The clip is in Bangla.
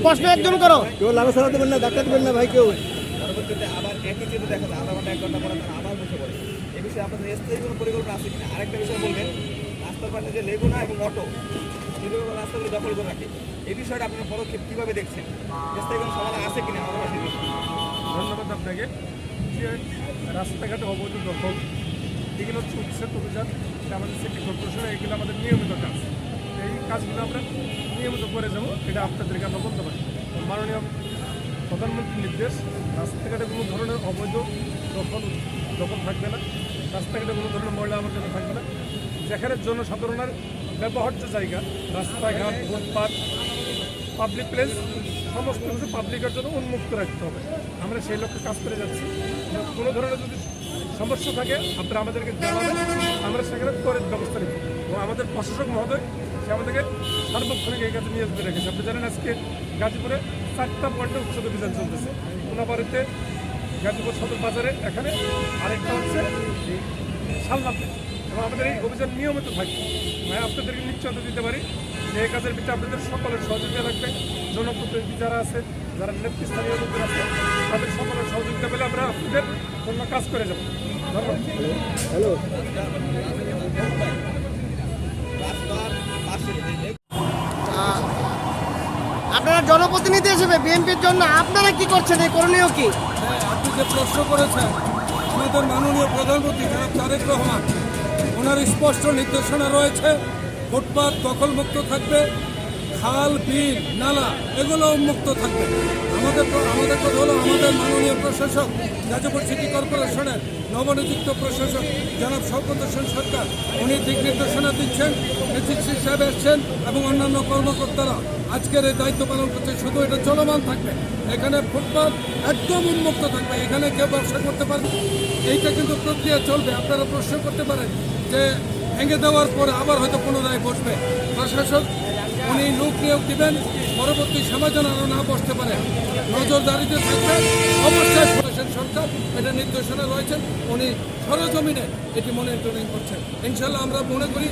প্রশ্ন একজন করো, কেউ লাভ সারাতে পারেন না, ডাক্তার দেবেন না ভাই কেউ। পরবর্তীতে আবার একই চিত্র দেখা যায়, আধা ঘন্টা 1 ঘন্টা পরে তারা আবার বসে পড়ে। এই বিষয়ে আপনাদের স্থায়ী কোনো পরিকল্পনা আছে কিনা? আরেকটা বিষয় বলবেন, রাস্তার পাশে যে লেগুনা এবং অটো সেগুলো রাস্তাগুলো দখল করে রাখে, এই বিষয়টা আপনার পদক্ষেপ কীভাবে দেখছেন? স্থায়ী কোনো সমাধান আছে কিনা আমাদের পাশে? ধন্যবাদ আপনাকে। যে রাস্তাঘাটে অবৈধ দখল এগুলো হচ্ছে উচ্ছেদ অভিযান, এটা আমাদের সিটি কর্পোরেশন, এগুলো আমাদের নিয়মিত কাজ। এই কাজগুলো আমরা নিয়মিত করে যাবো, এটা আপনাদেরকে আমরা বলতে পারি। মাননীয় প্রধানমন্ত্রীর নির্দেশ, রাস্তাঘাটে কোনো ধরনের অবৈধ দখল থাকবে না, রাস্তাঘাটে কোনো ধরনের ময়লা আবর্জনা থাকবে না। যেখানে জনসাধারণের ব্যবহার্য জায়গা, রাস্তাঘাট, ফুটপাথ, পাবলিক প্লেস, সমস্ত কিছু পাবলিকের জন্য উন্মুক্ত রাখতে হবে। আমরা সেই লক্ষ্যে কাজ করে যাচ্ছি। কোনো ধরনের যদি সমস্যা থাকে আপনারা আমাদেরকে জানাবেন, আমরা সেখানে ত্বরিত ব্যবস্থা নেব। এবং আমাদের প্রশাসক মহোদয় সে আমাদেরকে সার্বক্ষণিক এই কাজে নিয়োজিত রেখেছে। আপনি জানেন আজকে গাজীপুরে 4টা পয়েন্টে উচ্ছেদ অভিযান চলতেছে। কোনাবাড়িতে, গাজীপুর সদর বাজারে, এখানে আরেকটা হচ্ছে শালনাতে। এবং আমাদের এই অভিযান নিয়মিত থাকবে। আমি আপনাদেরকে নিশ্চয়তা দিতে পারি যে এই কাজের ভিতরে আপনাদের সকলের সহযোগিতা লাগবে। জনপ্রতিনিধি যারা আছে, যারা নেতৃস্থানীয় লোকের আছে, তাদের সকলের সহযোগিতা পেলে আমরা আপনাদের জন্য কাজ করে যাব। ধন্যবাদ। হ্যালো, আপনারা জনপ্রতিনিধি হিসেবে বিএনপির জন্য আপনারা কি করছেন, এই করণীয় কি? আপনি যে প্রশ্ন করেছেন, আমাদের মাননীয় প্রধানমন্ত্রী জনাব তারেক রহমান, ওনার স্পষ্ট নির্দেশনা রয়েছে, ফুটপাত দখলমুক্ত থাকবে, খাল, বিল, নালা এগুলো উন্মুক্ত থাকবে। আমাদের কথা হলো, আমাদের মাননীয় প্রশাসক, গাজীপুর সিটি কর্পোরেশনের নবনিযুক্ত প্রশাসক জনাব শওকত হোসেন সরকার, উনি দিক নির্দেশনা দিচ্ছেন, এসিসি সাহেব এসছেন এবং অন্যান্য কর্মকর্তারা আজকের এই দায়িত্ব পালন করছে। শুধু এটা চলমান থাকবে, এখানে ফুটপাত একদম উন্মুক্ত থাকবে, এখানে কেউ ব্যবসা করতে পারবে। এইটা কিন্তু প্রক্রিয়া চলবে। আপনারা প্রশ্ন করতে পারেন যে ভেঙে দেওয়ার পরে আবার হয়তো পুনরায় বসবে। প্রশাসক উনি লোক নিয়োগ দিবেন, পরবর্তী সময় যেন আরও না বসতে পারে, নজরদারিতে থাকবে। অবশ্যই সরকার এটা নির্দেশনা রয়েছেন, উনি সরজমিনে এটি মনিটরিং করছেন। ইনশাল্লাহ আমরা মনে করি